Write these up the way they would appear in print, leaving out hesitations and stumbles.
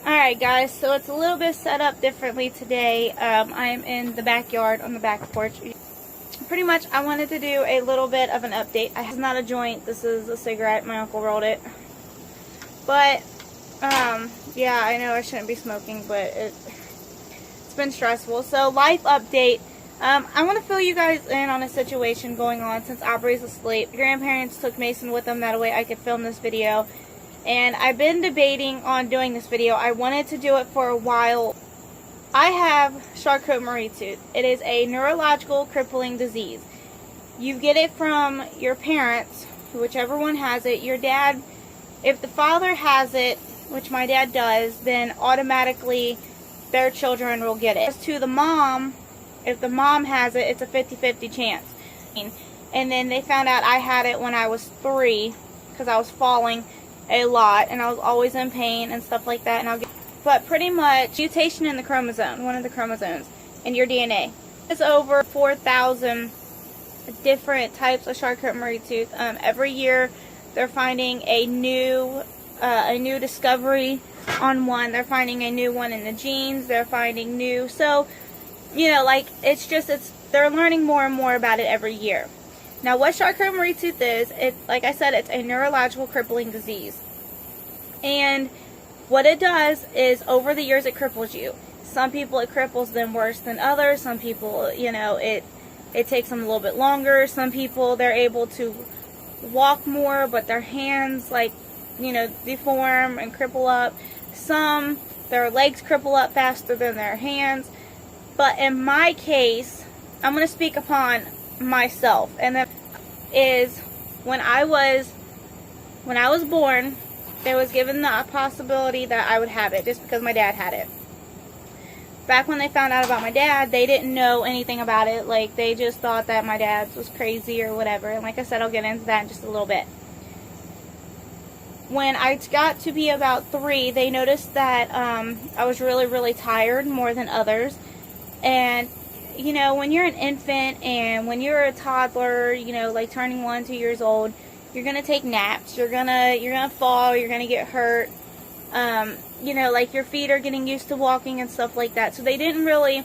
Alright guys, so it's a little bit set up differently today. I'm in the backyard on the back porch. Pretty much I wanted to do a little bit of an update. It's not a joint, this is a cigarette. My uncle rolled it. But, yeah, I know I shouldn't be smoking, but it's been stressful. So, life update. I want to fill you guys in on a situation going on since Aubrey's asleep. Grandparents took Mason with them, that way I could film this video. And I've been debating on doing this video. I wanted to do it for a while. I have charcot. It is a neurological crippling disease. You get it from your parents, whichever one has it. Your dad, if the father has it, which my dad does, then automatically their children will get it. As to the mom, if the mom has it, it's a 50-50 chance. And then they found out I had it when I was 3 because I was falling a lot and I was always in pain and stuff like that. But pretty much mutation in the chromosome, one of the chromosomes in your DNA. There's over 4,000 different types of charcot. Every year they're finding a new discovery on one. They're finding a new one in the genes. They're finding new. So, you know, like they're learning more and more about it every year. Now, what charcot is, like I said, it's a neurological crippling disease. And what it does is, over the years, it cripples you. Some people, it cripples them worse than others. Some people, you know, it takes them a little bit longer. Some people, they're able to walk more, but their hands, like, you know, deform and cripple up. Some, their legs cripple up faster than their hands. But in my case, I'm going to speak upon myself, and that is when I was born, there was given the possibility that I would have it just because my dad had it. Back when they found out about my dad, they didn't know anything about it. Like, they just thought that my dad was crazy or whatever. And like I said, I'll get into that in just a little bit. When I got to be about 3, they noticed that I was really, really tired more than others. And you know, when you're an infant and when you're a toddler, you know, like turning 1, 2 years old, you're gonna take naps. You're gonna fall. You're gonna get hurt. You know, like your feet are getting used to walking and stuff like that. So they didn't really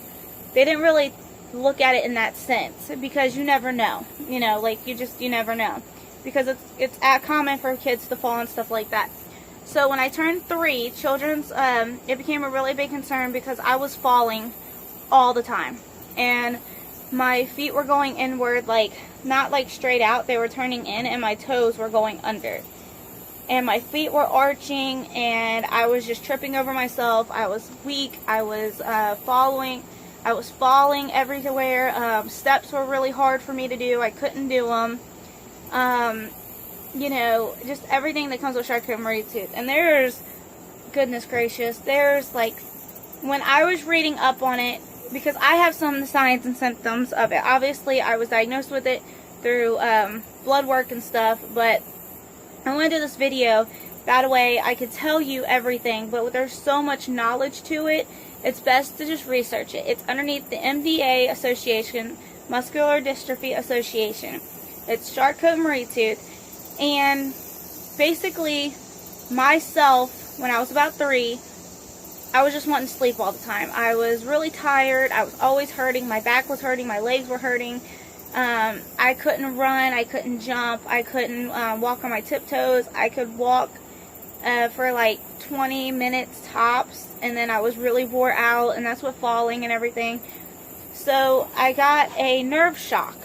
look at it in that sense, because you never know. You know, like you never know, because it's common for kids to fall and stuff like that. So when I turned 3, it became a really big concern because I was falling all the time. And my feet were going inward, like, not like straight out, they were turning in, and my toes were going under. And my feet were arching, and I was just tripping over myself. I was weak, I was falling everywhere. Steps were really hard for me to do, I couldn't do them. You know, just everything that comes with charcot. And there's, goodness gracious, there's like, when I was reading up on it, because I have some of the signs and symptoms of it. Obviously, I was diagnosed with it through blood work and stuff, but I want to do this video. That way, I could tell you everything, but there's so much knowledge to it, it's best to just research it. It's underneath the MDA Association, Muscular Dystrophy Association. It's charcot. And basically, myself, when I was about 3, I was just wanting to sleep all the time. I was really tired. I was always hurting. My back was hurting. My legs were hurting. I couldn't run. I couldn't jump. I couldn't walk on my tiptoes. I could walk for like 20 minutes tops, and then I was really wore out, and that's with falling and everything. So I got a nerve shock.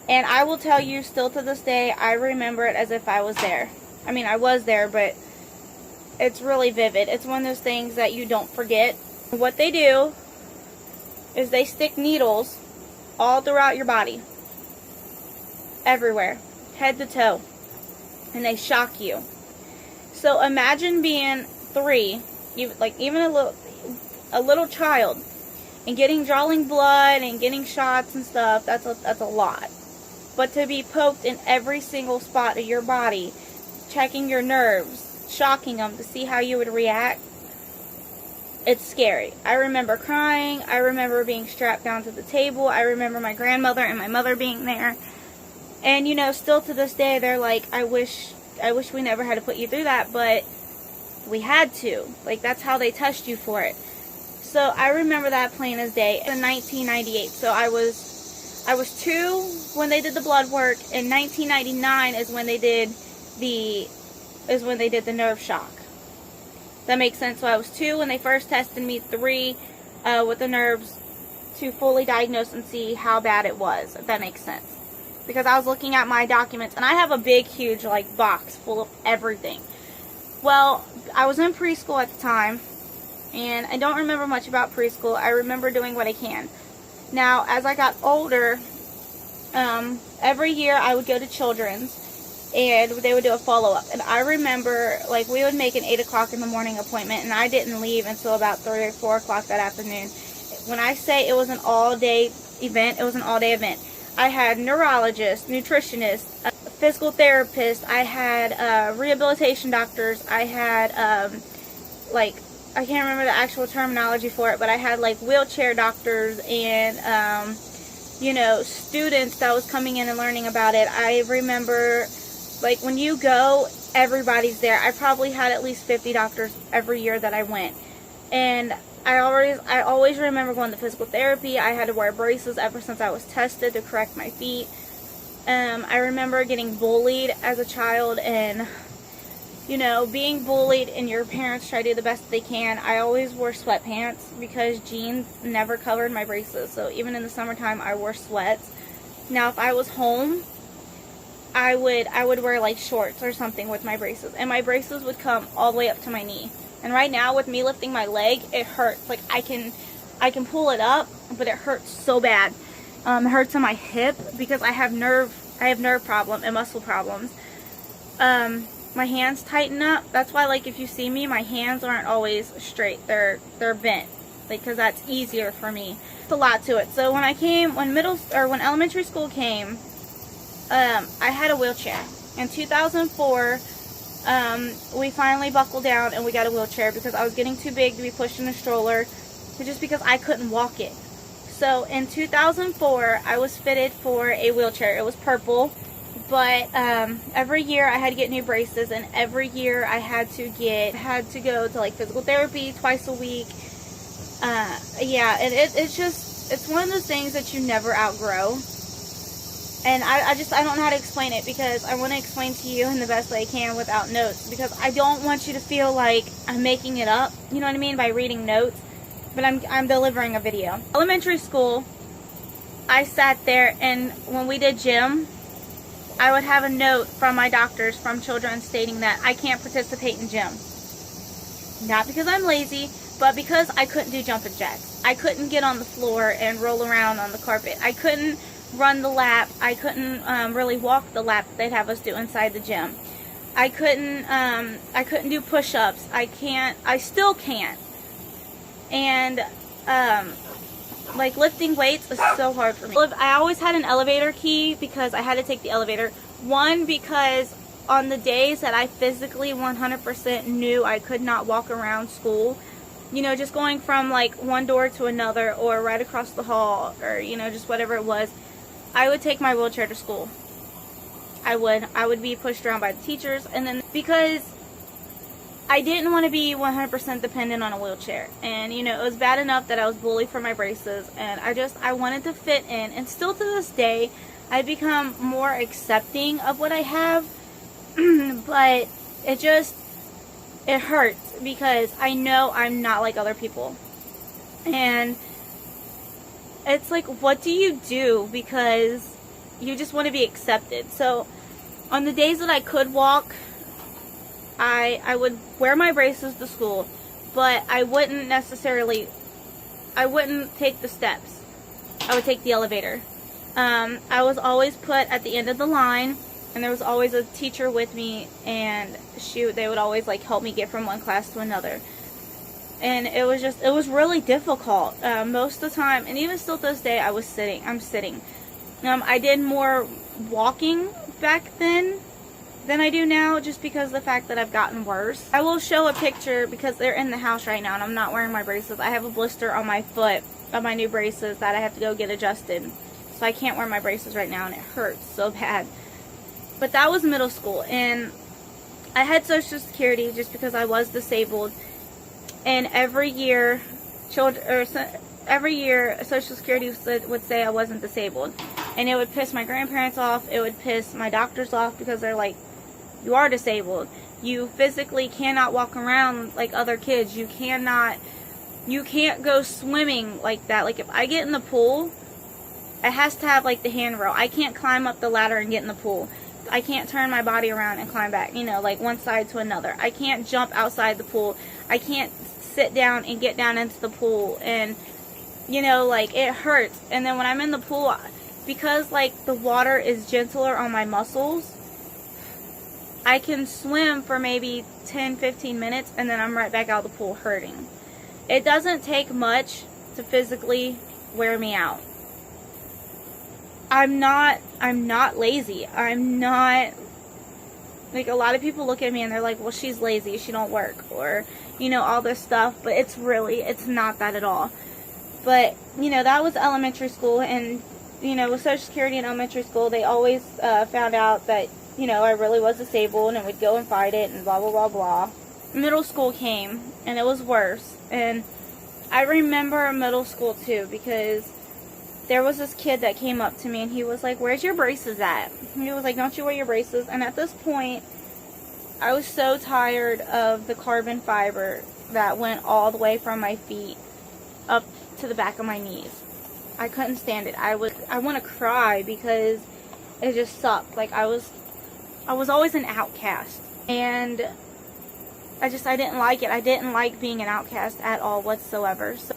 And I will tell you, still to this day, I remember it as if I was there. I mean, I was there, but it's really vivid. It's one of those things that you don't forget. What they do is they stick needles all throughout your body. Everywhere. Head to toe. And they shock you. So imagine being 3, even a little child, and drawing blood and getting shots and stuff. That's a lot. But to be poked in every single spot of your body, checking your nerves, shocking them to see how you would react, it's scary. I remember crying. I remember being strapped down to the table. I remember my grandmother and my mother being there. And, you know, still to this day, they're like, I wish we never had to put you through that, but we had to. Like, that's how they test you for it. So I remember that plain as day in 1998. So I was 2 when they did the blood work. In 1999 is when they did the nerve shock. That makes sense. So I was 2 when they first tested me, 3 with the nerves to fully diagnose and see how bad it was, if that makes sense. Because I was looking at my documents, and I have a big, huge, like, box full of everything. Well, I was in preschool at the time, and I don't remember much about preschool. I remember doing what I can. Now, as I got older, every year I would go to children's, and they would do a follow-up. And I remember, like, we would make an 8 o'clock in the morning appointment, and I didn't leave until about 3 or 4 o'clock that afternoon. When I say it was an all-day event, it was an all-day event. I had neurologists, nutritionists, a physical therapist, I had rehabilitation doctors, I had, like, I can't remember the actual terminology for it, but I had, like, wheelchair doctors and, you know, students that was coming in and learning about it. I remember, like, when you go, everybody's there. I probably had at least 50 doctors every year that I went. And I always remember going to physical therapy. I had to wear braces ever since I was tested to correct my feet. I remember getting bullied as a child, and, you know, being bullied and your parents try to do the best they can. I always wore sweatpants because jeans never covered my braces. So even in the summertime, I wore sweats. Now, if I was home, I would wear, like, shorts or something with my braces, and my braces would come all the way up to my knee. And right now, with me lifting my leg, it hurts. Like, I can pull it up, but it hurts so bad. It hurts on my hip because I have nerve problem and muscle problems. My hands tighten up. That's why, like, if you see me, my hands aren't always straight. They're bent, like, because that's easier for me. It's a lot to it. So when when elementary school came, I had a wheelchair. In 2004. We finally buckled down and we got a wheelchair because I was getting too big to be pushed in a stroller, just because I couldn't walk it. So in 2004, I was fitted for a wheelchair. It was purple, but every year I had to get new braces, and every year I had to go to, like, physical therapy twice a week. Yeah, and it's one of those things that you never outgrow. And I don't know how to explain it, because I want to explain to you in the best way I can without notes, because I don't want you to feel like I'm making it up, you know what I mean, by reading notes, but I'm delivering a video. Elementary school, I sat there, and when we did gym, I would have a note from my doctors from children stating that I can't participate in gym. Not because I'm lazy, but because I couldn't do jumping jacks. I couldn't get on the floor and roll around on the carpet. I couldn't run the lap. I couldn't really walk the lap that they'd have us do inside the gym. I couldn't do push-ups. I still can't. And like, lifting weights is so hard for me. I always had an elevator key because I had to take the elevator. One, because on the days that I physically 100% knew I could not walk around school, you know, just going from, like, one door to another, or right across the hall, or, you know, just whatever it was, I would take my wheelchair to school. I would be pushed around by the teachers, and then because I didn't want to be 100% dependent on a wheelchair, and, you know, it was bad enough that I was bullied for my braces, and I wanted to fit in, and still to this day, I've become more accepting of what I have, but it hurts because I know I'm not like other people, and it's like, what do you do? Because you just want to be accepted. So on the days that I could walk, I would wear my braces to school, but I wouldn't take the steps. I would take the elevator. I was always put at the end of the line, and there was always a teacher with me, and they would always, like, help me get from one class to another. And it was really difficult most of the time, and even still to this day, I'm sitting. I did more walking back then than I do now, just because of the fact that I've gotten worse. I will show a picture because they're in the house right now, and I'm not wearing my braces. I have a blister on my foot of my new braces that I have to go get adjusted, so I can't wear my braces right now, and it hurts so bad. But that was middle school, and I had Social Security just because I was disabled, and every year, every year Social Security would say I wasn't disabled, and it would piss my grandparents off. It would piss my doctors off because they're like, "You are disabled. You physically cannot walk around like other kids. You can't go swimming like that. Like if I get in the pool, it has to have like the handrail. I can't climb up the ladder and get in the pool. I can't turn my body around and climb back, you know, like one side to another. I can't jump outside the pool. I can't sit down and get down into the pool, and you know, like it hurts. And then when I'm in the pool, because like the water is gentler on my muscles, I can swim for maybe 10-15 minutes and then I'm right back out of the pool hurting. It doesn't take much to physically wear me out. I'm not lazy. I'm not, like, a lot of people look at me and they're like, well, she's lazy, she don't work, or, you know, all this stuff, but it's not that at all. But, you know, that was elementary school, and, you know, with Social Security in elementary school, they always found out that, you know, I really was disabled, and we'd go and fight it, and blah, blah, blah, blah. Middle school came, and it was worse, and I remember middle school, too, because there was this kid that came up to me, and he was like, where's your braces at? And he was like, don't you wear your braces? And at this point, I was so tired of the carbon fiber that went all the way from my feet up to the back of my knees. I couldn't stand it. I want to cry because it just sucked. Like I was always an outcast, and I didn't like it. I didn't like being an outcast at all whatsoever. So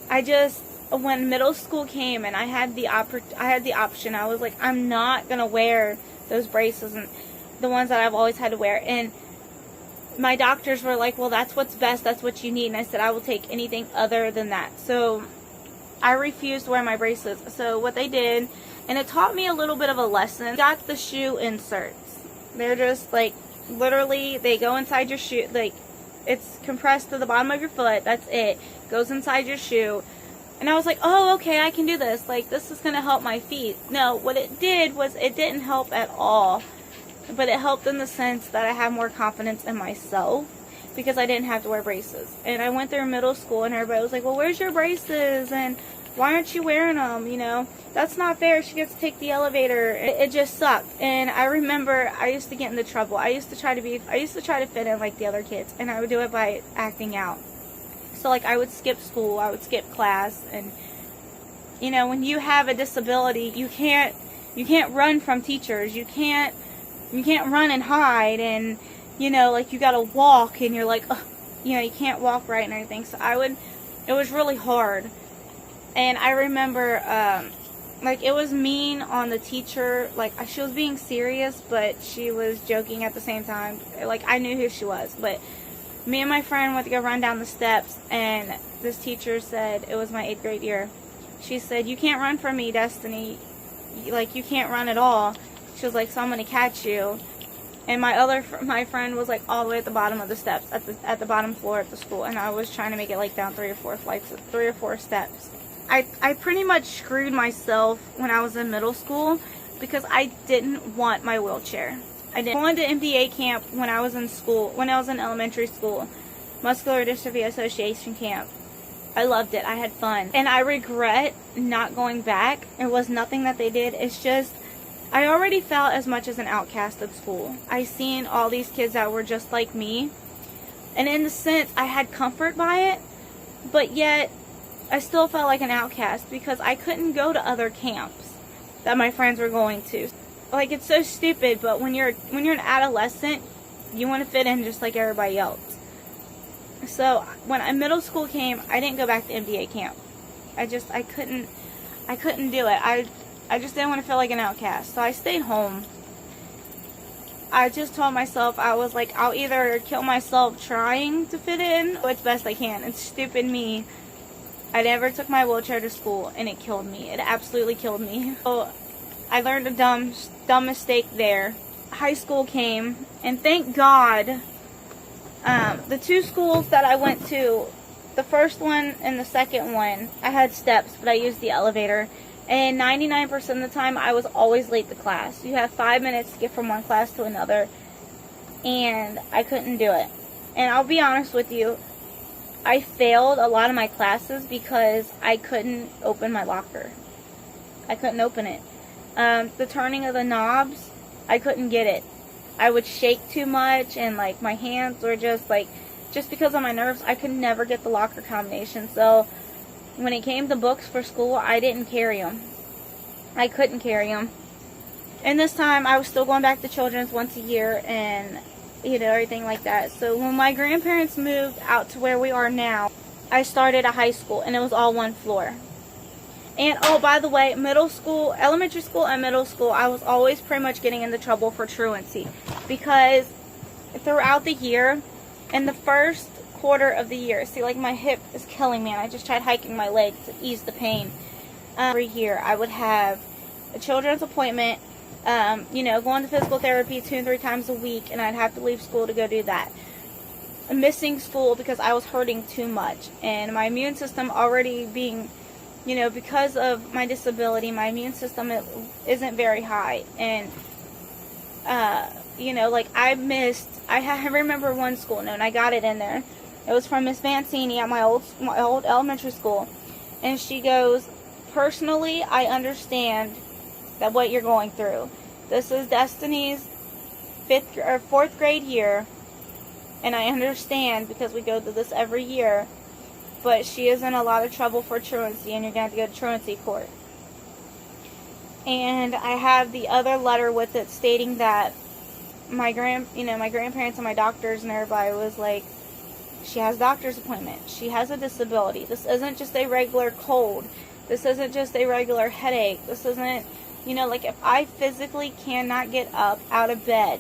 when middle school came and I had the option, I was like, I'm not gonna wear those braces and the ones that I've always had to wear. And my doctors were like, well, that's what's best, that's what you need. And I said, I will take anything other than that. So I refused to wear my braces. So what they did, and it taught me a little bit of a lesson, got the shoe inserts. They're just like, literally, they go inside your shoe, like it's compressed to the bottom of your foot, that's it, goes inside your shoe. And I was like, oh, okay, I can do this. Like, this is going to help my feet. No, what it did was it didn't help at all. But it helped in the sense that I have more confidence in myself because I didn't have to wear braces. And I went through middle school and everybody was like, well, where's your braces? And why aren't you wearing them? You know, that's not fair. She gets to take the elevator. It just sucked. And I remember I used to get into trouble. I used to try to fit in like the other kids. And I would do it by acting out. So, like, I would skip school, I would skip class, and, you know, when you have a disability, you can't run from teachers, you can't run and hide, and, you know, like, you gotta walk, and you're like, ugh, you know, you can't walk right and everything, so it was really hard. And I remember, like, it was mean on the teacher, like, she was being serious, but she was joking at the same time, like, I knew who she was, but me and my friend went to go run down the steps, and this teacher said, it was my 8th grade year, she said, you can't run from me, Destiny, like, you can't run at all. She was like, so I'm going to catch you. And my friend was like all the way at the bottom of the steps, at the bottom floor at the school, and I was trying to make it like down 3 or 4 steps. I pretty much screwed myself when I was in middle school because I didn't want my wheelchair. I did. I went to MDA camp when I was in school, when I was in elementary school, Muscular Dystrophy Association camp. I loved it. I had fun. And I regret not going back. It was nothing that they did. It's just, I already felt as much as an outcast at school. I seen all these kids that were just like me. And in a sense, I had comfort by it. But yet, I still felt like an outcast because I couldn't go to other camps that my friends were going to. Like, it's so stupid, but when you're an adolescent, you want to fit in just like everybody else. So when middle school came, I didn't go back to MDA camp. I couldn't do it. I just didn't want to feel like an outcast. So I stayed home. I just told myself, I was like, I'll either kill myself trying to fit in, or it's best I can. It's stupid me. I never took my wheelchair to school, and it killed me. It absolutely killed me. So I learned a dumb mistake there. High school came, and thank God, the 2 schools that I went to, the first one and the second one, I had steps, but I used the elevator. And 99% of the time, I was always late to class. You have 5 minutes to get from one class to another. and I couldn't do it. And I'll be honest with you, I failed a lot of my classes because I couldn't open my locker. I couldn't open it. The turning of the knobs, I couldn't get it. I would shake too much, and like my hands were just because of my nerves, I could never get the locker combination. So when it came to books for school, I didn't carry them. I couldn't carry them. And this time I was still going back to children's once a year, and everything like that. So when my grandparents moved out to where we are now, I started a high school, and it was all one floor. And oh, by the way, middle school, elementary school and middle school, I was always pretty much getting into trouble for truancy, because throughout the year, in the first quarter of the year, see, like, my hip is killing me, and I just tried hiking my leg to ease the pain. Every year I would have a children's appointment, going to physical therapy 2 and 3 times a week, and I'd have to leave school to go do that. I'm missing school because I was hurting too much, and my immune system already being, because of my disability, my immune system isn't very high, and I remember one school, and I got it in there. It was from Miss Mancini at my old elementary school, and she goes, "Personally, I understand that what you're going through. This is Destiny's 4th grade year, and I understand because we go through this every year, but she is in a lot of trouble for truancy, and you're going to have to go to truancy court." And I have the other letter with it stating that my grandparents and my doctors and everybody was like, she has a doctor's appointment. She has a disability. This isn't just a regular cold. This isn't just a regular headache. This isn't, if I physically cannot get up out of bed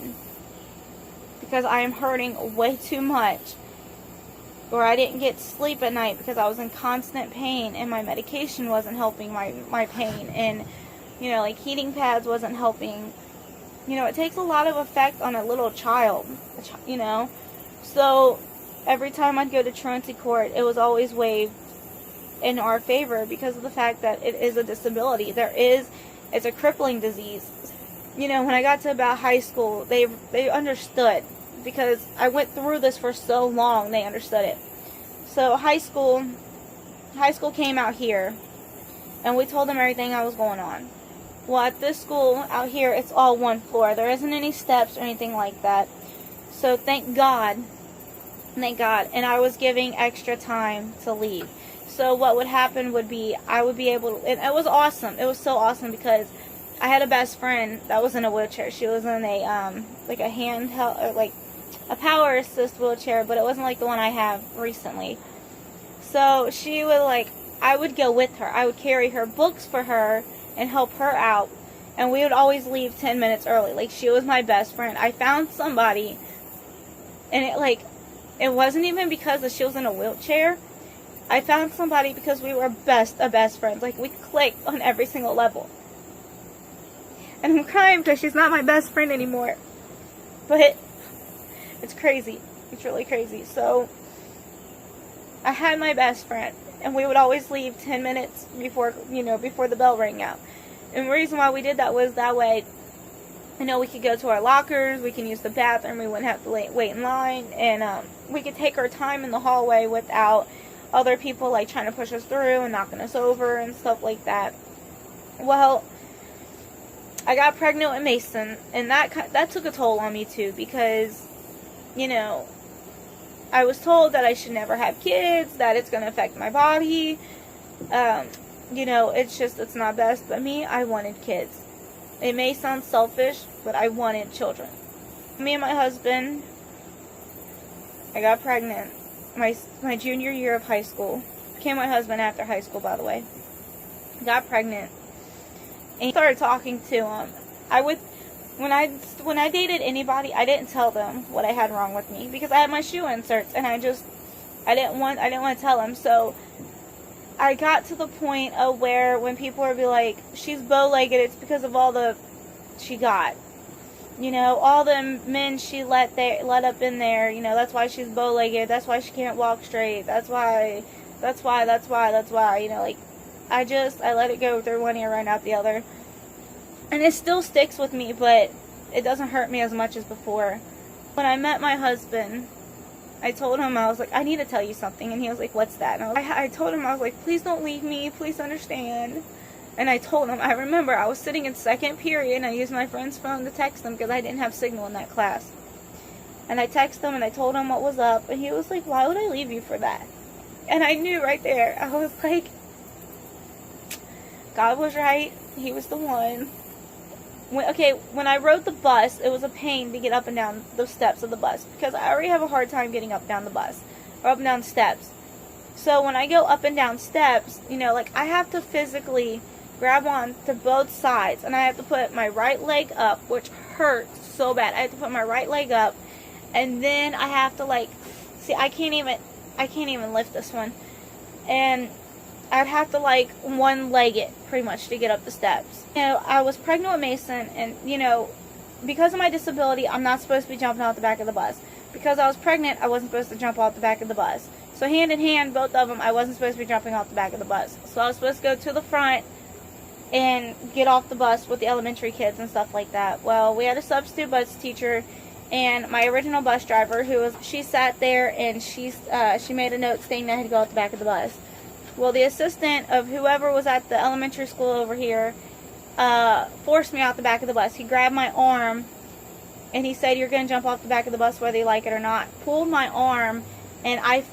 because I am hurting way too much, or I didn't get sleep at night because I was in constant pain and my medication wasn't helping my pain, and, heating pads wasn't helping. It takes a lot of effect on a little child, So every time I'd go to truancy court, it was always waived in our favor because of the fact that it is a disability. It's a crippling disease. When I got to about high school, they understood, because I went through this for so long. They understood it. So high school came out here, and we told them everything that was going on. Well, at this school out here, it's all one floor. There isn't any steps or anything like that. So thank God, and I was giving extra time to leave. So what would happen would be, I would be able to, and it was awesome. It was so awesome because I had a best friend that was in a wheelchair. She was in a, a handheld, or like a power assist wheelchair, but it wasn't like the one I have recently. So she would, I would go with her. I would carry her books for her and help her out. And we would always leave 10 minutes early. She was my best friend. I found somebody, and it wasn't even because she was in a wheelchair. I found somebody because we were best friends. We clicked on every single level. And I'm crying because she's not my best friend anymore. But it's crazy. It's really crazy. So I had my best friend, and we would always leave 10 minutes before the bell rang out. And the reason why we did that was that way, we could go to our lockers, we can use the bathroom, we wouldn't have to wait in line, and we could take our time in the hallway without other people trying to push us through and knocking us over and stuff like that. Well, I got pregnant with Mason, and that took a toll on me too, because I was told that I should never have kids, that it's going to affect my body. It's not best. But me, I wanted kids. It may sound selfish, but I wanted children. Me and my husband, I got pregnant my junior year of high school. Became my husband after high school, by the way. Got pregnant. And started talking to him. When I dated anybody, I didn't tell them what I had wrong with me, because I had my shoe inserts, and I didn't want to tell them. So I got to the point of where when people would be like, she's bow-legged, it's because of all she got. All the men she let up in there, that's why she's bow-legged, that's why she can't walk straight, that's why, I let it go through one ear right out the other. And it still sticks with me, but it doesn't hurt me as much as before. When I met my husband, I told him, I was like, I need to tell you something. And he was like, what's that? And I told him, I was like, please don't leave me. Please understand. And I told him, I remember I was sitting in second period and I used my friend's phone to text him because I didn't have signal in that class. And I texted him and I told him what was up. And he was like, why would I leave you for that? And I knew right there. I was like, God was right. He was the one. When I rode the bus, it was a pain to get up and down the steps of the bus because I already have a hard time getting up and down the bus or up and down steps. So when I go up and down steps, you know, like I have to physically grab on to both sides and I have to put my right leg up, which hurts so bad. I have to put my right leg up and then I have to like, see, I can't even lift this one. And I'd have to like one-leg it pretty much to get up the steps. You know, I was pregnant with Mason and, you know, because of my disability, I'm not supposed to be jumping out the back of the bus. Because I was pregnant, I wasn't supposed to jump out the back of the bus. So hand in hand, both of them, I wasn't supposed to be jumping off the back of the bus. So I was supposed to go to the front and get off the bus with the elementary kids and stuff like that. Well, we had a substitute bus teacher and my original bus driver she sat there and she made a note saying that I had to go out the back of the bus. Well, the assistant of whoever was at the elementary school over here forced me out the back of the bus. He grabbed my arm and he said, you're going to jump off the back of the bus whether you like it or not. Pulled my arm and I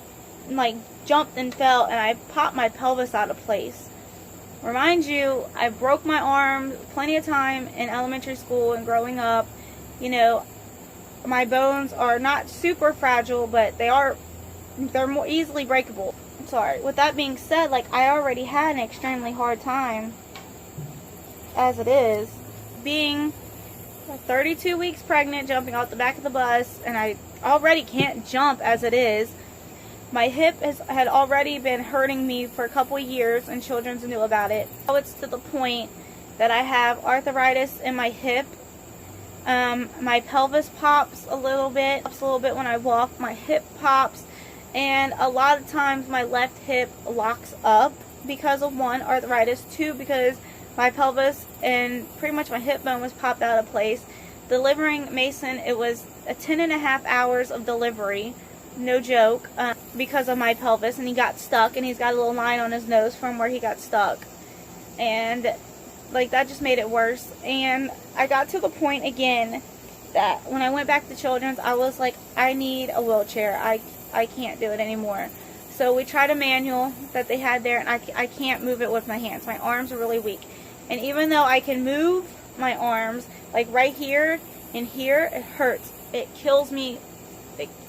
like jumped and fell and I popped my pelvis out of place. Remind you, I broke my arm plenty of time in elementary school and growing up. You know, my bones are not super fragile, but they're more easily breakable. Sorry. With that being said, like I already had an extremely hard time as it is being 32 weeks pregnant, jumping out the back of the bus, and I already can't jump as it is. My hip had already been hurting me for a couple of years and children knew about it. Now it's to the point that I have arthritis in my hip. My pelvis pops a little bit when I walk. My hip pops. And a lot of times my left hip locks up because of, one, arthritis, two, because my pelvis and pretty much my hip bone was popped out of place. Delivering Mason, it was 10.5 hours of delivery, no joke, because of my pelvis, and he got stuck, and he's got a little line on his nose from where he got stuck. And like that just made it worse. And I got to the point again that when I went back to Children's, I was like, I need a wheelchair. I can't do it anymore. So we tried a manual that they had there, and I can't move it with my hands. My arms are really weak. And even though I can move my arms, like right here and here, it hurts. It kills me.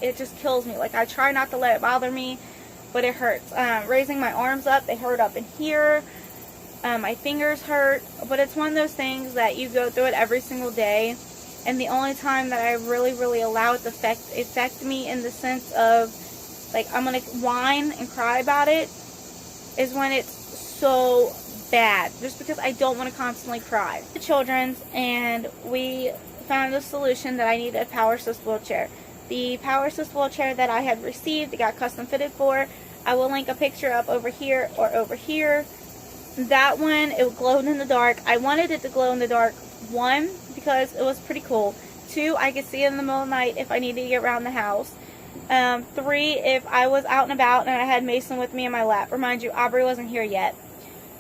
It just kills me. Like I try not to let it bother me, but it hurts. Raising my arms up, they hurt up in here. My fingers hurt. But it's one of those things that you go through it every single day. And the only time that I really allow it to affect me in the sense of, like, I'm going to whine and cry about it is when it's so bad. Just because I don't want to constantly cry. The Children's, and we found a solution that I needed a power assist wheelchair. The power assist wheelchair that I had received, it got custom fitted for. I will link a picture up over here or over here. That one, it glowed in the dark. I wanted it to glow in the dark. One, because it was pretty cool. Two, I could see it in the middle of the night if I needed to get around the house. Three, if I was out and about and I had Mason with me in my lap. Remind you, Aubrey wasn't here yet.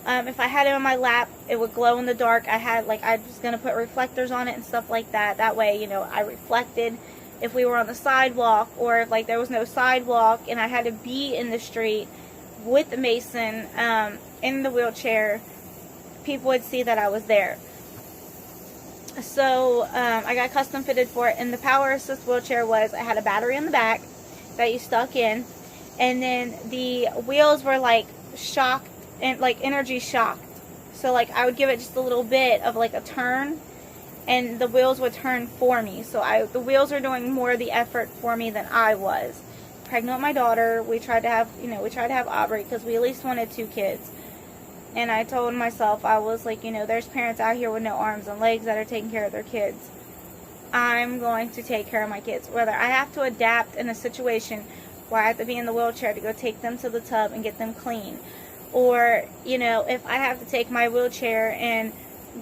If I had him in my lap, it would glow in the dark. I was going to put reflectors on it and stuff like that. That way, you know, I reflected if we were on the sidewalk, or if like there was no sidewalk and I had to be in the street with the Mason in the wheelchair, people would see that I was there. So I got custom fitted for it, and the power assist wheelchair I had a battery in the back that you stuck in, and then the wheels were like shocked and like energy shocked. So like I would give it just a little bit of like a turn, and the wheels would turn for me. So the wheels are doing more of the effort for me than I was. Pregnant with my daughter, we tried to have Aubrey because we at least wanted 2 kids. And I told myself, I was like, you know, there's parents out here with no arms and legs that are taking care of their kids. I'm going to take care of my kids. Whether I have to adapt in a situation where I have to be in the wheelchair to go take them to the tub and get them clean. Or, you know, if I have to take my wheelchair and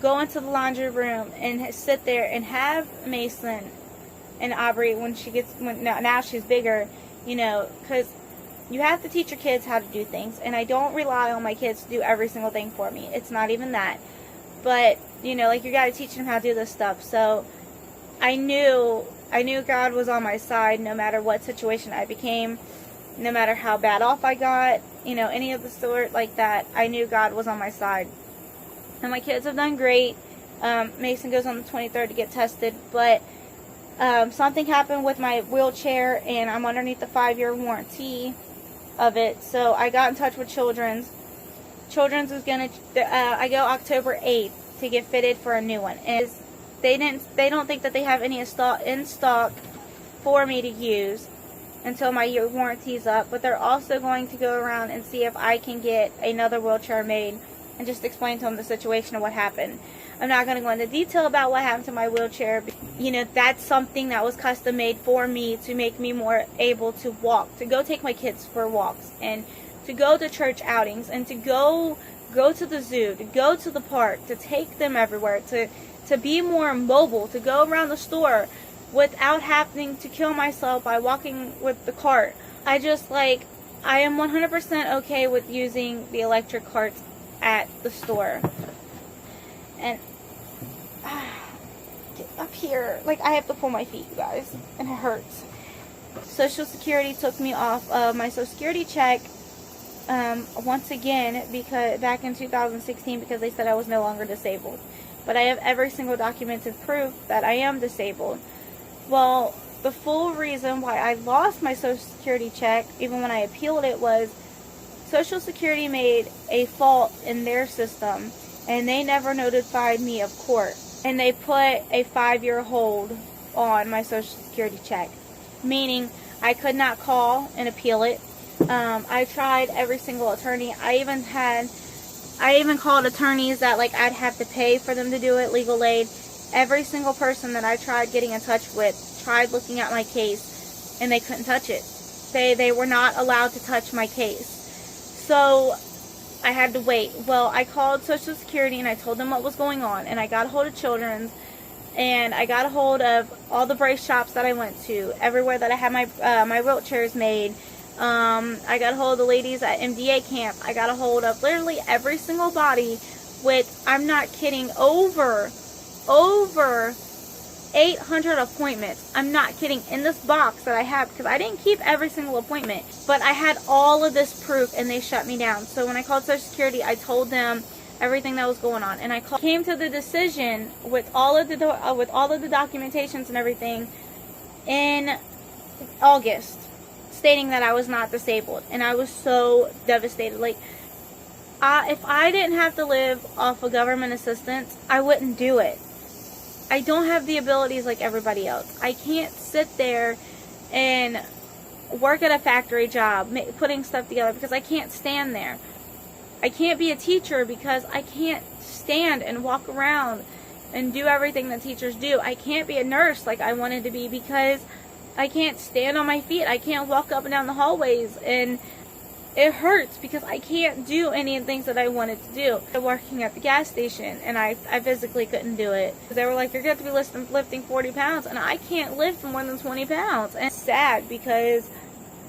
go into the laundry room and sit there and have Mason and Aubrey when now she's bigger, you know, because you have to teach your kids how to do things, and I don't rely on my kids to do every single thing for me. It's not even that. But, you know, like, you got to teach them how to do this stuff. So I knew God was on my side no matter what situation I became, no matter how bad off I got, you know, any of the sort like that. I knew God was on my side. And my kids have done great. Mason goes on the 23rd to get tested, but something happened with my wheelchair, and I'm underneath the 5-year warranty of it. So I got in touch with Children's. Children's is gonna I go October 8th to get fitted for a new one, and they don't think that they have any in stock for me to use until my year warranty's up. But they're also going to go around and see if I can get another wheelchair made and just explain to them the situation of what happened. I'm not going to go into detail about what happened to my wheelchair. You know, that's something that was custom made for me to make me more able to walk, to go take my kids for walks, and to go to church outings, and to go to the zoo, to go to the park, to take them everywhere, to be more mobile, to go around the store without having to kill myself by walking with the cart. I am 100% okay with using the electric carts at the store. And get up here, like, I have to pull my feet, you guys, and it hurts. Social Security took me off of my Social Security check once again, because back in 2016, because they said I was no longer disabled. But I have every single documented proof that I am disabled. Well, the full reason why I lost my Social Security check, even when I appealed it, was Social Security made a fault in their system, and they never notified me of court. And they put a 5-year hold on my Social Security check, meaning I could not call and appeal it. I tried every single attorney. I even called attorneys that, like, I'd have to pay for them to do it, legal aid. Every single person that I tried getting in touch with tried looking at my case, and they couldn't touch it. They were not allowed to touch my case. So I had to wait. Well, I called Social Security and I told them what was going on, and I got a hold of Children's, and I got a hold of all the brace shops that I went to, everywhere that I had my wheelchairs made. I got a hold of the ladies at MDA camp. I got a hold of literally every single body, with, I'm not kidding, over 800 appointments. I'm not kidding, in this box that I have, because I didn't keep every single appointment, but I had all of this proof, and they shut me down. So when I called Social Security, I told them everything that was going on, and I came to the decision with all of the documentations and everything in August, stating that I was not disabled. And I was so devastated. Like, if I didn't have to live off of government assistance, I wouldn't do it. I don't have the abilities like everybody else. I can't sit there and work at a factory job, putting stuff together, because I can't stand there. I can't be a teacher because I can't stand and walk around and do everything that teachers do. I can't be a nurse like I wanted to be because I can't stand on my feet. I can't walk up and down the hallways, and it hurts because I can't do any of the things that I wanted to do. I'm working at the gas station, and I physically couldn't do it. They were like, you're going to be lifting 40 pounds, and I can't lift more than 20 pounds. And it's sad because,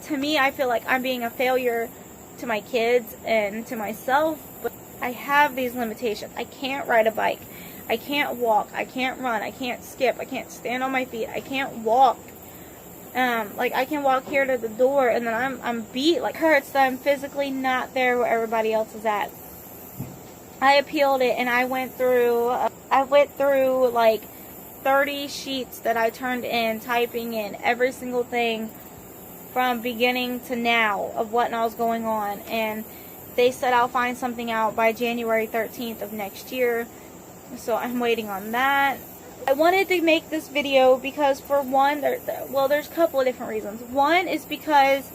to me, I feel like I'm being a failure to my kids and to myself, but I have these limitations. I can't ride a bike. I can't walk. I can't run. I can't skip. I can't stand on my feet. I can't walk. Like, I can walk here to the door, and then I'm beat. Like, it hurts that I'm physically not there where everybody else is at. I appealed it, and I went through like 30 sheets that I turned in, typing in every single thing from beginning to now of what all was going on. And they said I'll find something out by January 13th of next year. So I'm waiting on that. I wanted to make this video because, for one, there's a couple of different reasons. One is because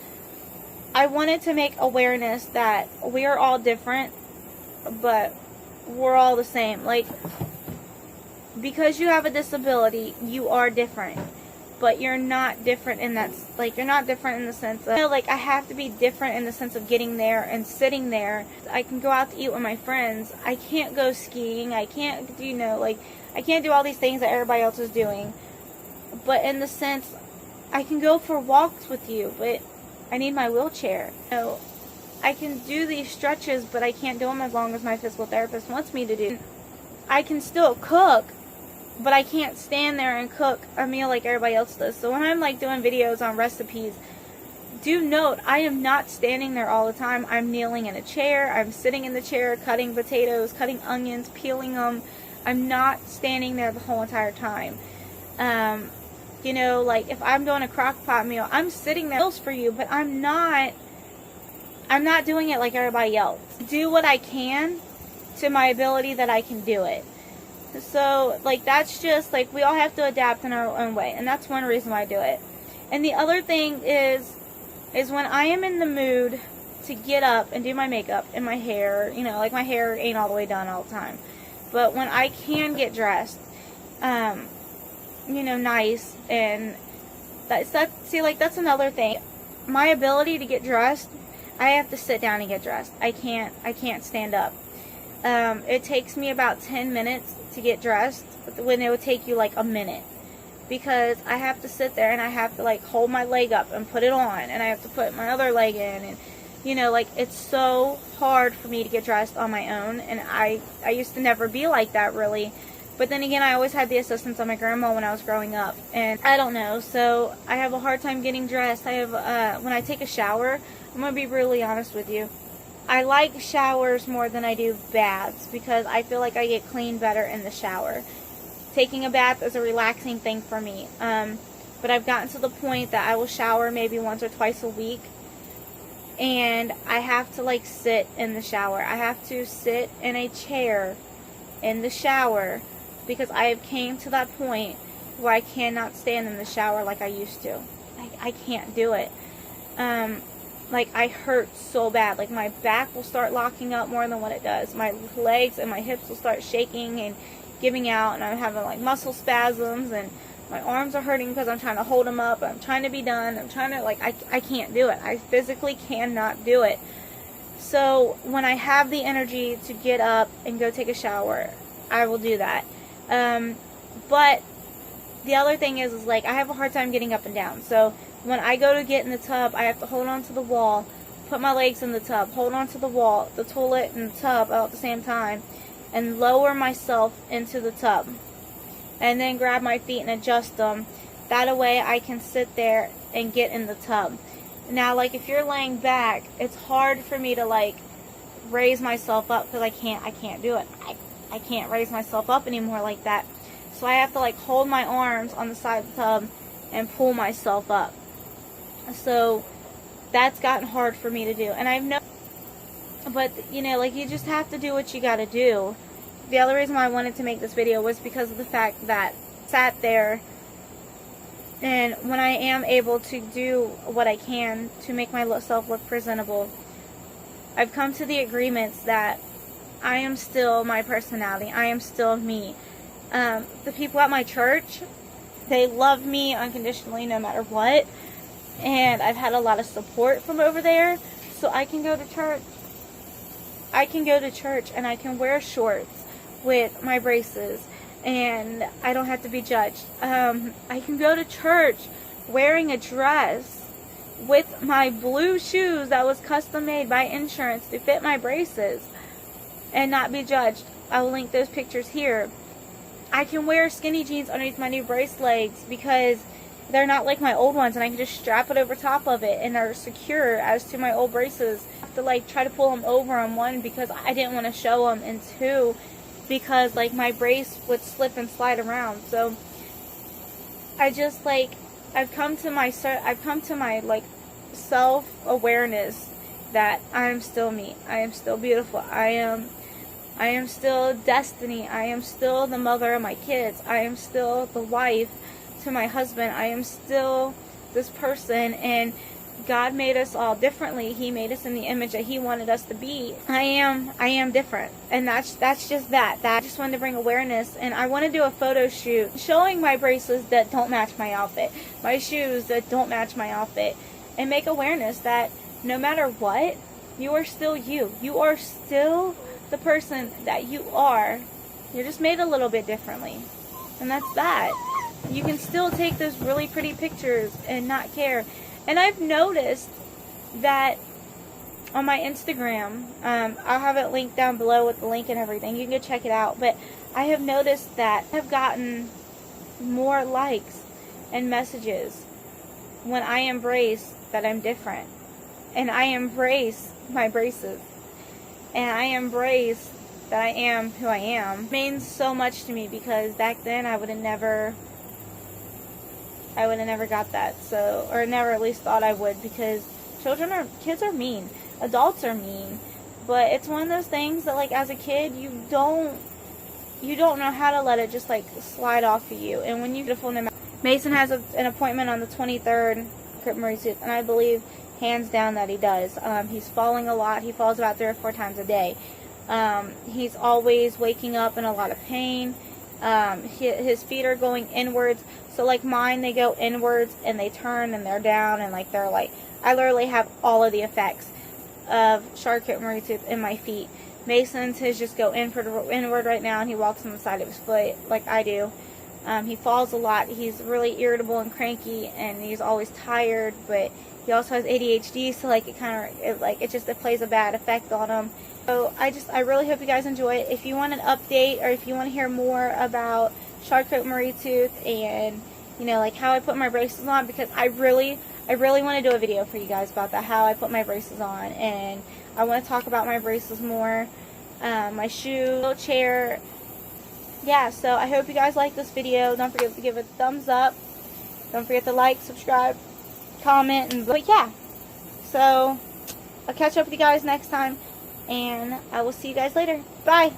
I wanted to make awareness that we are all different, but we're all the same. Like, because you have a disability, you are different, but you're not different in that, like, you're not different in the sense of, like, I have to be different in the sense of getting there and sitting there. I can go out to eat with my friends. I can't go skiing. I can't, I can't do all these things that everybody else is doing. but in the sense, I can go for walks with you, but I need my wheelchair. So I can do these stretches, but I can't do them as long as my physical therapist wants me to do. I can still cook, but I can't stand there and cook a meal like everybody else does. So when I'm like doing videos on recipes, do note, I am not standing there all the time. I'm kneeling in a chair. I'm sitting in the chair, cutting potatoes, cutting onions, peeling them. I'm not standing there the whole entire time. You know, like if I'm doing a crock pot meal, I'm sitting there for you, but I'm not doing it like everybody else. Do what I can to my ability that I can do it. So, like, that's just, like, we all have to adapt in our own way, and that's one reason why I do it. And the other thing is when I am in the mood to get up and do my makeup and my hair, you know, like my hair ain't all the way done all the time, but when I can get dressed, you know, nice, and that's another thing. My ability to get dressed, I have to sit down and get dressed. I can't stand up. It takes me about 10 minutes to get dressed, when it would take you like a minute, because I have to sit there and I have to like hold my leg up and put it on, and I have to put my other leg in, and you know, like, it's so hard for me to get dressed on my own, and I used to never be like that really, but then again, I always had the assistance of my grandma when I was growing up, and I don't know, so I have a hard time getting dressed. I have, when I take a shower, I'm going to be really honest with you, I like showers more than I do baths, because I feel like I get clean better in the shower. Taking a bath is a relaxing thing for me, but I've gotten to the point that I will shower maybe once or twice a week, and I have to like sit in the shower. I have to sit in a chair in the shower, because I have came to that point where I cannot stand in the shower like I used to. I can't do it. Like, I hurt so bad. Like, my back will start locking up more than what it does. My legs and my hips will start shaking and giving out, and I'm having like muscle spasms, and my arms are hurting because I'm trying to hold them up. I'm trying to be done. I'm trying to, like, I can't do it. I physically cannot do it. So when I have the energy to get up and go take a shower, I will do that. But the other thing is like, I have a hard time getting up and down. So when I go to get in the tub, I have to hold on to the wall, put my legs in the tub, hold on to the wall, the toilet, and the tub all at the same time, and lower myself into the tub. And then grab my feet and adjust them. That way I can sit there and get in the tub. Now, like, if you're laying back, it's hard for me to, like, raise myself up, because I can't do it. I can't raise myself up anymore like that. So I have to, like, hold my arms on the side of the tub and pull myself up. So that's gotten hard for me to do. And I've known, but, you know, like, you just have to do what you gotta do. The other reason why I wanted to make this video was because of the fact that I sat there, and when I am able to do what I can to make myself look presentable, I've come to the agreements that I am still my personality. I am still me. The people at my church, they love me unconditionally no matter what. And I've had a lot of support from over there. So I can go to church. I can go to church and I can wear shorts with my braces, and I don't have to be judged. I can go to church wearing a dress with my blue shoes that was custom made by insurance to fit my braces and not be judged. I will link those pictures here. I can wear skinny jeans underneath my new brace legs because they're not like my old ones, and I can just strap it over top of it, and they're secure as to my old braces. I have to like try to pull them over on one because I didn't want to show them, and two, because like my brace would slip and slide around. So I just like, I've come to my like self-awareness that I am still me. I am still beautiful. I am still destiny. I am still the mother of my kids. I am still the wife to my husband. I am still this person, and God made us all differently. He made us in the image that He wanted us to be. I am different, and that's just that. I just wanted to bring awareness, and I want to do a photo shoot showing my bracelets that don't match my outfit, my shoes that don't match my outfit, and make awareness that no matter what, you are still you. You are still the person that you are. You're just made a little bit differently, and that's that. You can still take those really pretty pictures and not care. And I've noticed that on my Instagram, I'll have it linked down below with the link and everything. You can go check it out. But I have noticed that I've gotten more likes and messages when I embrace that I'm different. And I embrace my braces. And I embrace that I am who I am. It means so much to me because back then I would have never got that. So, or never at least thought I would, because kids are mean. Adults are mean. But it's one of those things that, like, as a kid, you don't know how to let it just, like, slide off of you. And when you're beautiful in the mouth. Mason has an appointment on the 23rd, Crip Marie's tooth, and I believe hands down that he does. He's falling a lot. He falls about 3 or 4 times a day. He's always waking up in a lot of pain. His feet are going inwards. So like mine, they go inwards and they turn and they're down and like they're like, I literally have all of the effects of charcot Marie tooth in my feet. Mason's his just go inward right now, and he walks on the side of his foot like I do. He falls a lot. He's really irritable and cranky, and he's always tired, but he also has ADHD, so like it plays a bad effect on him. So I really hope you guys enjoy it. If you want an update, or if you want to hear more about charcot Marie tooth and, you know, like how I put my braces on, because I really want to do a video for you guys about that, how I put my braces on, and I want to talk about my braces more, my shoe, chair. Yeah, so I hope you guys like this video. Don't forget to give it a thumbs up. Don't forget to like, subscribe, comment, but yeah. So I'll catch up with you guys next time, and I will see you guys later. Bye.